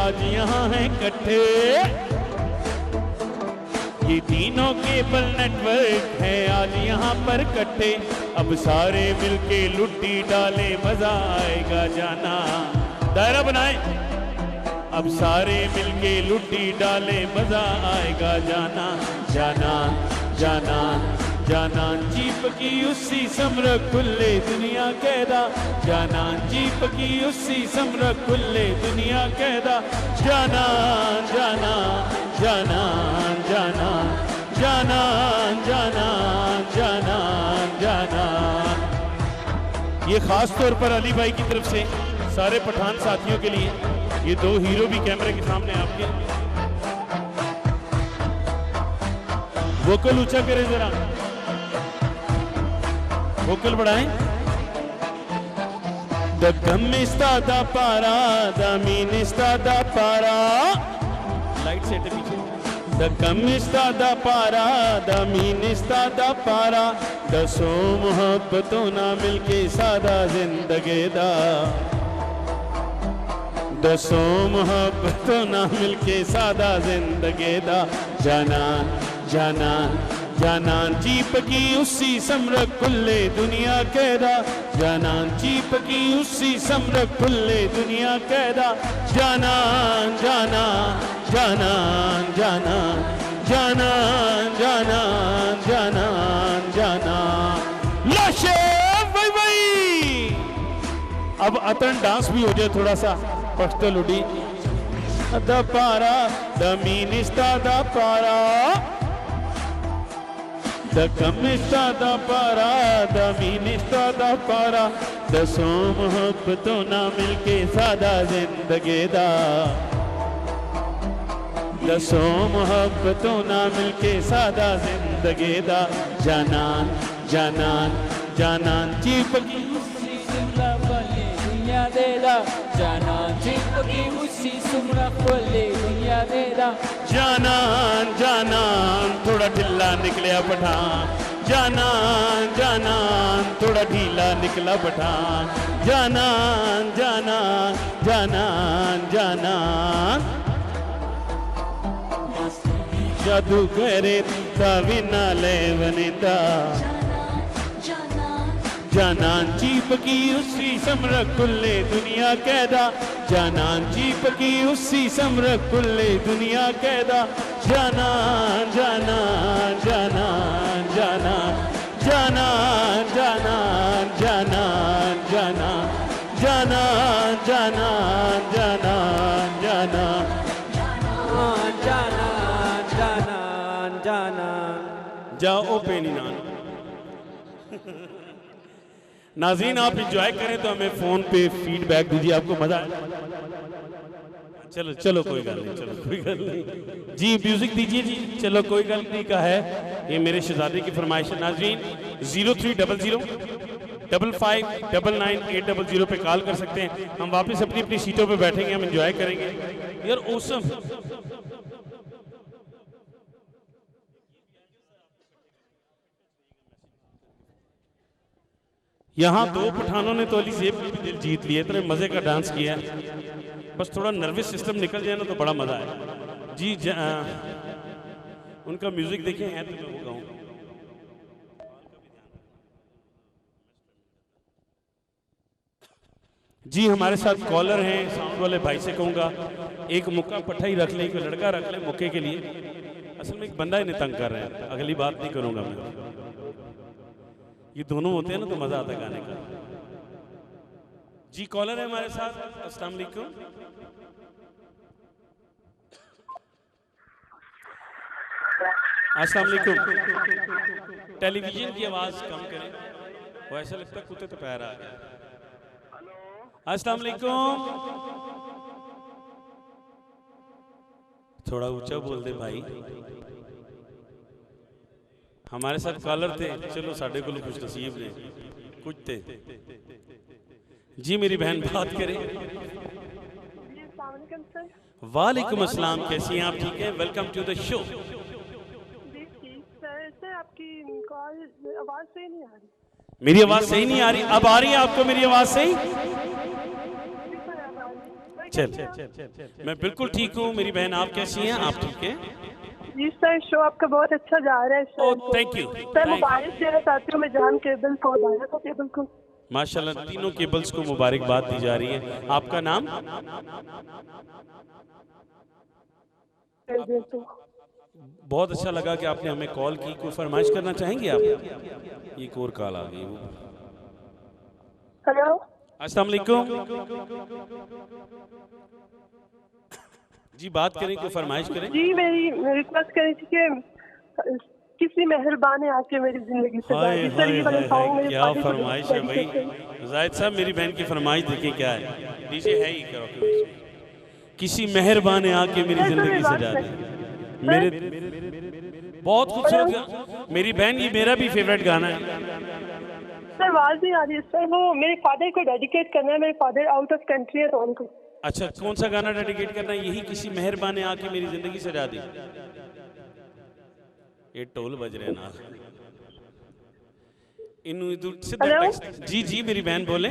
आज यहाँ हैं इकट्ठे। ये तीनों केबल नेटवर्क है आज यहाँ पर इकट्ठे। अब सारे मिलके लुट्टी डाले मजा आएगा जाना। दायरा बनाए, अब सारे मिलके लुट्टी डाले मजा आएगा जाना। जाना जाना जाना जीप की उसी समर खुले दुनिया कैदा। जाना जीप की उसी समर खुले दुनिया कैदा। जाना जाना जाना जाना जाना जाना जाना जाना। ये खास तौर पर अली भाई की तरफ से सारे पठान साथियों के लिए। ये दो हीरो भी कैमरे के सामने आपके। वोकल ऊंचा करें जरा, वोकल बढ़ाएं। द कम इस्तादा पारा द मीन इस्तादा पारा। लाइट सेट है पीछे। द कम इस्तादा पारा द मीन इस्तादा पारा। दसों मोहब्बतों ना मिलके सादा जिंदगी दा। दसों मोहब्बतों ना मिलके सादा जिंदगी दा। जाना जाना जाना जीप की उसी समर खुले दुनिया कैदा। जाना जीप की उसी समर खुले दुनिया कैदा। जाना जाना जाना जाना जाना जाना जाना जाना। लाशे भाई भाई। अब अतन डांस भी हो जाए थोड़ा सा। पश्तो लुडी द पारा द मीन इस्तादा पारा। द कम इस्तादा पारा द मीन इस्तादा पारा। दसों मोहब्बतों ना मिलके सादा जिंदगी दा। दसों मोहब्बतों ना मिलके सादा जिंदगी दा। जाना जाना जाना जीप की उसी सुमरा खुले दुनिया दे दा। जाना जीप की उसी सुमरा खुले दुनिया दे दा। जाना जाना थोड़ा ढीला निकलिया पठान। जाना जाना थोड़ा ढीला निकला पठान। जाना जाना जाना जाना। जादू करे तविना ले वनिता। जाना जीप की उसी समर खुले दुनिया कैदा। जाना जीप की उसी समर खुले दुनिया कैदा। जाना जाना जाना जाना जाना जाना जाना जाना जाना जाना जाना जाना जाना जाना जाना। जाओ पेनी नान। नाज़रीन आप इंजॉय करें तो हमें फोन पे फीडबैक दीजिए। आपको मजा आया? चलो चलो कोई गल नहीं, चलो कोई गल नहीं जी। म्यूजिक दीजिए जी। चलो कोई गल नहीं का है, ये मेरे शहजादे की फरमाइश है। नाज़रीन 0300 55999800 पे कॉल कर सकते हैं। हम वापस अपनी अपनी सीटों पे बैठेंगे, हम इंजॉय करेंगे यार। ऑसम। यहाँ दो पठानों ने तो अली ज़ेब की भी दिल जीत लिया। इतने मजे का डांस किया, बस थोड़ा नर्वस सिस्टम निकल जाए ना तो बड़ा मजा है जी। उनका म्यूजिक देखिए है तो मैं वो गाऊं। जी हमारे साथ कॉलर हैं, साउंड वाले भाई से कहूँगा एक मुक्का पट्टा ही रख ले, एक लड़का रख ले मुक्के के लिए। असल में एक बंदा इन्हें तंग कर रहे हैं। अगली बात नहीं करूँगा मैं। ये दोनों होते हैं ना तो मजा आता है गाने का। जी कॉलर है हमारे साथ। अस्सलाम वालेकुम। अस्सलाम वालेकुम। टेलीविजन की आवाज कम करें, वो ऐसा लगता है कुत्ते तो पैर आ गया। अस्सलाम वालेकुम। थोड़ा ऊंचा बोल दे भाई। हमारे साथ कॉलर थे, चलो साढ़े को कुछ नसीब ने कुछ थे जी। मेरी बहन बात करें। वालेकुम अस्सलाम, कैसी हैं आप? ठीक है, welcome to the show. Sir आपकी कॉल आवाज सही नहीं आ रही। मेरी आवाज सही नहीं आ रही? अब आ रही है आपको मेरी आवाज सही? चल मैं बिल्कुल ठीक हूँ मेरी बहन, आप कैसी हैं? आप ठीक हैं? जी सर, शो आपका बहुत अच्छा जा रहा है oh sir. Thank you. Sir मुबारक देना चाहती हूँ मैं जान केबल को, दाया को केबल को। माशाल्लाह तीनों केबल्स को मुबारकबाद दी जा रही है। आपका नाम? बहुत अच्छा लगा कि आपने हमें कॉल की। कोई फरमाइश करना चाहेंगे आप? ये एक और कॉल आ गई। हेलो, अस्सलाम वालेकुम जी, बात करें, कोई फरमाइश करें। जी मेरी रिक्वेस्ट करी थी कि किसी मेहरबान ने आके मेरी जिंदगी से हाय जाए। सर हाय ये वाले हाय सॉन्ग हाय, मेरे क्या father को फरमाइश है भाई। dedicated है। जाहिद साहब मेरी बहन की फरमाइश देखिए क्या है। डीजे है ही करो किसी मेहरबान ने आके मेरी सर, जिंदगी से जा दे। मेरे बहुत खूबसूरत मेरी बहन, ये मेरा भी फेवरेट गाना है। सर आवाज नहीं आ रही है सर, वो मेरे फादर को डेडिकेट करना है। मेरे फादर आउट ऑफ कंट्री है तो उनको। अच्छा, कौन सा गाना डेडिकेट करना है? यही किसी मेहरबान ने आके मेरी जिंदगी सजा दी। ये टोल बज रहे ना जी जी मेरी बहन बोले।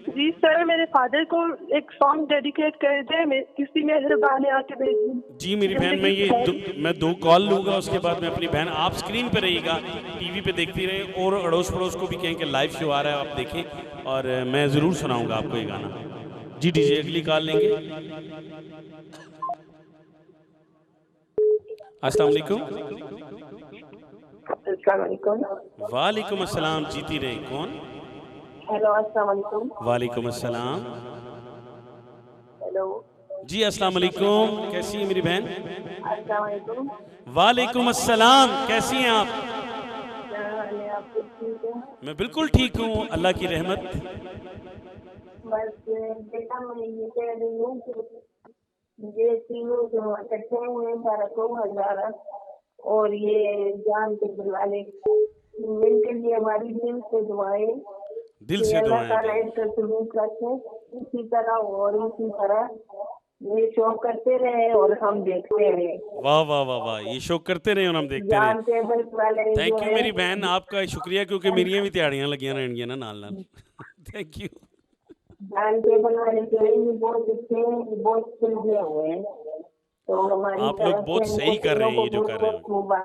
जी सर, मेरे फादर को एक सॉन्ग डेडिकेट कर दे, किसी मेहरबान ने आके मेरी। जी मेरी बहन, मैं दो कॉल लूंगा, उसके बाद मैं अपनी बहन, आप स्क्रीन पे रहिएगा, टीवी पे देखती रहे और अड़ोस पड़ोस को भी कहें कि लाइव शो आ रहा है, आप देखें और मैं ज़रूर सुनाऊंगा आपको ये गाना। जी डीजे अगली कॉल लेंगे। अस्सलाम वालेकुम। वालेकुम अस्सलाम, जीती रहे। कौन? हेलो, अस्सलाम वालेकुम। वालेकुम अस्सलाम। हेलो जी अस्सलाम वालेकुम, कैसी है मेरी बहन? अस्सलाम वालेकुम। वालेकुम अस्सलाम, कैसी हैं आप? आप ठीक है? मैं बिल्कुल ठीक हूँ, अल्लाह की रहमत। बस बेटा मैं ये कह रही हूँ कि ये तीनों जो इकट्ठे हुए 12,000 और ये जान के बुलाने इनके लिए हमारी दिल से दुआएं, दिल से दुआएं। इनका सलूक रखे इसी तरह और इसी तरह ये शो करते रहे और हम देखते रहे। वाह वाह वाह वाह, ये शो करते रहे और हम देखते रहे। थैंक यू मेरी बहन, आपका शुक्रिया, क्योंकि मेरी भी तैयारियां लगियां रहनियां ना नाल नाल। Thank you. जान केबल वाले जो है ये बहुत अच्छे हैं, बहुत सुलझे हुए हैं, तो हमारी आप लोग बहुत सही कर रहे हैं ये जो कर रहे हैं। हैं।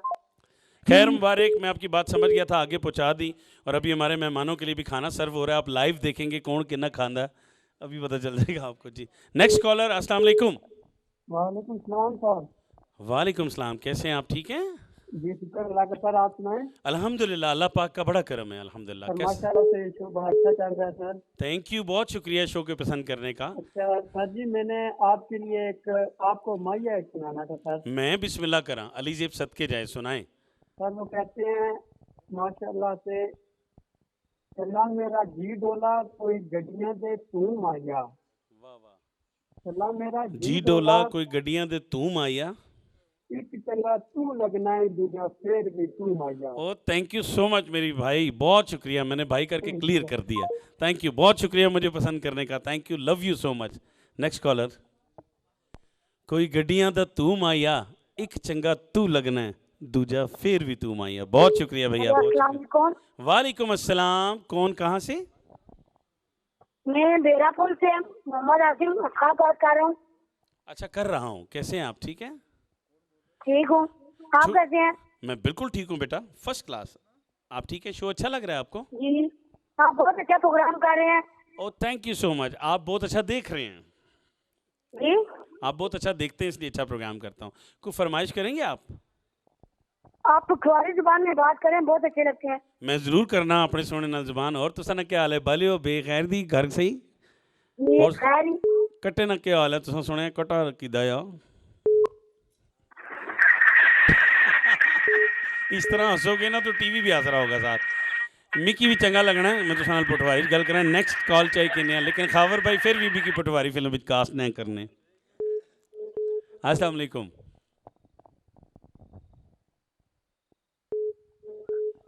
खैर मुबारक, मैं आपकी बात समझ गया था, आगे पहुंचा दी। और अभी हमारे मेहमानों के लिए भी खाना सर्व हो रहा है, आप लाइव देखेंगे कौन कितना खाना है, अभी पता चल जाएगा आपको। जी नेक्स्ट कॉलर। अस्सलाम वालेकुम। वालेकुम सलाम सर। वालेकुम सलाम, कैसे हैं आप? ठीक हैं जी शुक्र अल्लाह का सर, आप सुनाएं? अल्हम्दुलिल्लाह, अल्लाह पाक का बड़ा करम है अल्हम्दुलिल्लाह। माशाल्लाह से शो बहुत अच्छा चल रहा है सर। थैंक यू, बहुत शुक्रिया शो को पसंद करने का। अच्छा सर जी, मैंने आपके लिए एक आपको माया एक सुनाना था सर। मैं बिस्मिल्लाह करा, अली जेब सदके जाए, सुनाएं। सर वो कहते हैं माशाल्लाह से, चला मेरा जी डोला कोई गड्डियां दे तू माया। वाह वाह। चला मेरा जी डोला कोई गड्डियां दे तू माया, एक चला तू लगना है दूजा फिर भी तू माया। ओ थैंक यू सो मच मेरी भाई, बहुत शुक्रिया, मैंने भाई करके क्लियर कर दिया। थैंक यू, बहुत शुक्रिया मुझे पसंद करने का। Thank you, love you so much. Next collar. कोई गड्डियां दा तू माया, एक चंगा तू लगना है दूजा फिर भी तू माया। बहुत शुक्रिया भैया, बहुत शुक्रिया। वालेकुम अस्सलाम, कौन कहाँ से? मैं बेरापुर से मोहम्मद आसिम खां बात कर रहा हूँ। अच्छा, कर रहा हूँ। कैसे हैं आप? ठीक हैं? ठीक हूँ, आप कैसे हैं? मैं बिल्कुल ठीक हूँ बेटा, फर्स्ट क्लास। आप ठीक है? शो अच्छा लग रहा है आपको? जी आप बहुत अच्छा प्रोग्राम कर रहे हैं। Oh thank you so much, आप बहुत अच्छा देख रहे हैं। जी आप बहुत अच्छा देखते हैं इसलिए अच्छा प्रोग्राम करता हूँ। कोई फरमाइश करेंगे आप? आप खवारी जुबान में बात करें, बहुत अच्छे लगते हैं। मैं जरूर करना अपने सोने ना जुबान। और तुसा ना क्या हाल है? बालियो बेखैर दी घर सही ये खैर कट्टे ना क्या हाल है? तुसा सुने कटा किदा या इस तरह हंसोगे ना तो टीवी भी हंस रहा होगा साथ। मिकी भी चंगा लगना है। मैं तुसा नाल पटवारी गल करा। नेक्स्ट कॉल चाहिए किन्ने, लेकिन खावर भाई फिर भी मिकी पटवारी फिल्म विच कास्ट नहीं करने। अस्सलाम वालेकुम।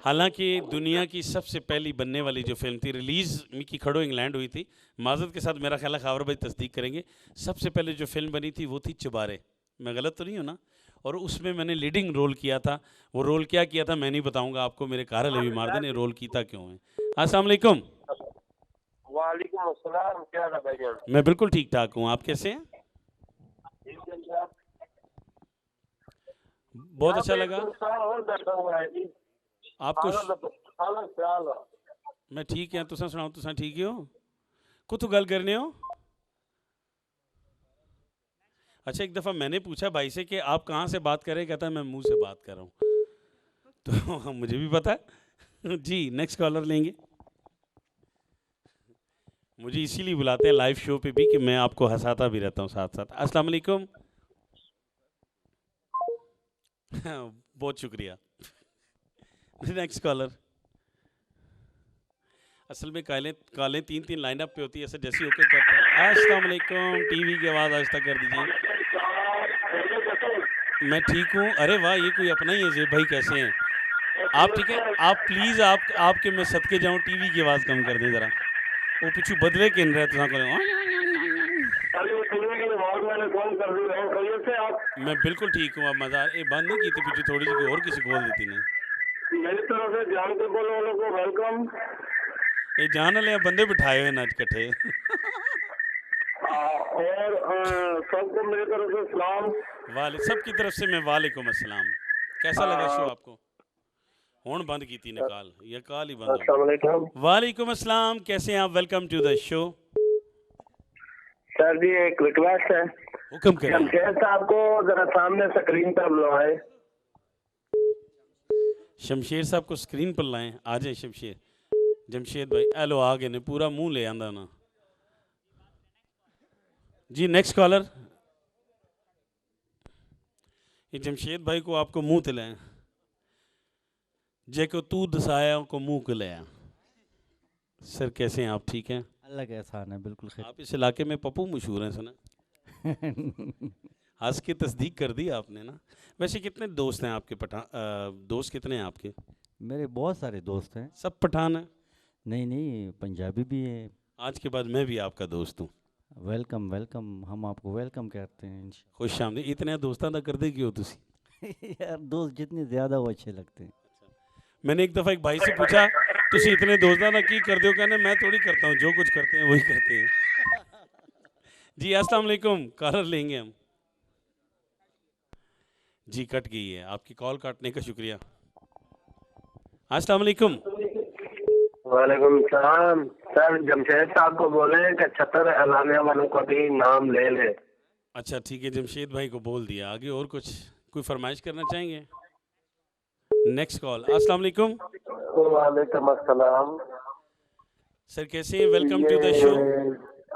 हालांकि दुनिया की सबसे पहली बनने वाली जो फिल्म थी, रिलीज़ मिकी खड़ो इंग्लैंड हुई थी, माजरत के साथ मेरा ख्याल है खावर भाई तस्दीक करेंगे, सबसे पहले जो फिल्म बनी थी वो थी चुबारे। मैं गलत तो नहीं हूँ ना? और उसमें मैंने लीडिंग रोल किया था। वो रोल क्या किया था मैं नहीं बताऊंगा आपको, मेरे कार अभी मार देने रोल किया क्यों है। अस्सलाम वालेकुम। वालेकुम अस्सलाम, क्या हाल है भाईजान? मैं बिल्कुल ठीक ठाक हूँ, आप कैसे हैं? बहुत अच्छा लगा। और बैठा हुआ है जी। आपको हालत ख्याल है। मैं ठीक है, तुसा सुनाओ, तुसा ठीक ही हो? कुछ गल करने हो? अच्छा, एक दफ़ा मैंने पूछा भाई से कि आप कहाँ से बात कर रहे हैं, कहता है मैं मुंह से बात कर रहा हूँ। तो मुझे भी पता है। जी नेक्स्ट कॉलर लेंगे। मुझे इसीलिए बुलाते हैं लाइव शो पे भी कि मैं आपको हंसाता भी रहता हूँ साथ साथ। अस्सलाम वालेकुम। बहुत शुक्रिया। Next collar. असल में कॉलें तीन तीन लाइनअप पे होती है, ऐसे जैसी होके करता है। अस्सलाम वालेकुम। टीवी की आवाज़ आहिस्ता कर दीजिए। मैं ठीक हूँ। अरे वाह, ये कोई अपना ही है। जेब भाई कैसे हैं आप? ठीक है, आप प्लीज़ आपके मैं सदके जाऊँ, टीवी की आवाज़ कम कर दें ज़रा। वो पिछू बदले किन रहे तो मैं बिल्कुल ठीक हूँ। अब मज़ा ये बंद नहीं की थी पिछू, थोड़ी सी और किसी खोल देती ने। मेरी तरफ से जान के बोलो वालों को वेलकम। ये जान वाले बंदे बिठाए हुए ना इकट्ठे। और सबको मेरी तरफ से सलाम। सबकी तरफ से मैं वालेकुम अस्सलाम। कैसा लगा शो आपको? हुण बंद की थी निकाल, ये कॉल ही बंद अस्सलाम हो वालेकुम। गई। वालेकुम अस्सलाम, कैसे हैं आप? Welcome to the show. Sir ji एक रिक्वेस्ट है, हुक्म करें। शमशेर साहब को जरा सामने स्क्रीन पर बुलवाएं। शमशेर साहब को स्क्रीन पर लाएं। आ जाए शमशेर। जमशेद भाई हेलो, आ गए ने, पूरा मुंह ले आंदा ना जी। Next collar. ये जमशेद भाई को आपको मुंह ते लाएं, जे को तू दसाया को मुंह को लाया। सर कैसे हैं आप? ठीक हैं? अल्लाह का एहसान है, बिल्कुल खैर। आप इस इलाके में पप्पू मशहूर हैं सुना। हंस के तस्दीक कर दी आपने ना। वैसे कितने दोस्त हैं आपके? दोस्त कितने हैं आपके? मेरे बहुत सारे दोस्त हैं। सब पठान हैं? नहीं नहीं, पंजाबी भी हैं। आज के बाद मैं भी आपका दोस्त हूँ। वेलकम वेलकम, हम आपको वेलकम कहते हैं। खुश आमदीद। इतने दोस्तां दा करदे क्यों तुसी? यार दोस्त जितने ज़्यादा वो अच्छे लगते हैं। मैंने एक दफ़ा एक भाई से पूछा, तुसी इतने दोस्तां दा की करदे हो? कहने मैं थोड़ी करता हूँ, जो कुछ करते हैं वही करते हैं। जी अस्सलाम वालेकुम। कॉलर लेंगे हम। जी कट गई है, आपकी कॉल काटने का शुक्रिया। अस्सलाम वालेकुम। वालेकुम सलाम। सर जमशेद साहब को बोले कि छतर अलाने वालों का भी नाम ले ले। अच्छा ठीक है, जमशेद भाई को बोल दिया। आगे और कुछ कोई फरमाइश करना चाहेंगे? Next call. अस्सलाम वालेकुम। वालेकुम अस्सलाम। सर कैसे हैं? Welcome to the show.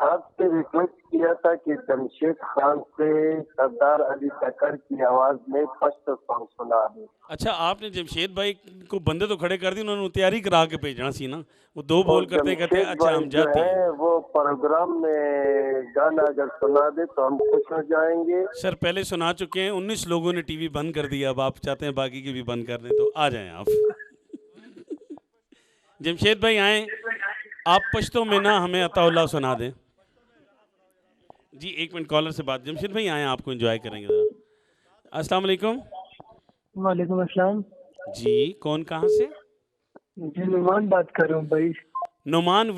आपसे रिक्वेस्ट किया था कि जमशेद खान से सरदार अली तकर की आवाज में फर्स्ट सॉन्ग सुना दे। अच्छा, आपने जमशेद भाई को बंदे तो खड़े कर दिए, उन्होंने तैयारी करा के भेजना सी ना। वो दो बोल करते कहते हैं अच्छा हम जाते हैं। वो प्रोग्राम में गाना अगर सुना दे तो हम खुश हो जाएंगे। सर पहले सुना चुके हैं, 19 लोगों ने टीवी बंद कर दिया। अब आप चाहते हैं बाकी की भी बंद कर दें, तो आ जाएं आप। जमशेद भाई आए, आप पश्तो में ना हमें अताउल्लाह सुना दें। जी एक मिनट, कॉलर से बात। जमशेद भाई आए, आपको एंजॉय करेंगे ज़रा। अस्सलाम वालेकुम। वालेकुम अस्सलाम। जी कौन, कहाँ से? जी नुमान बात कर रहा हूँ भाई। नुमान।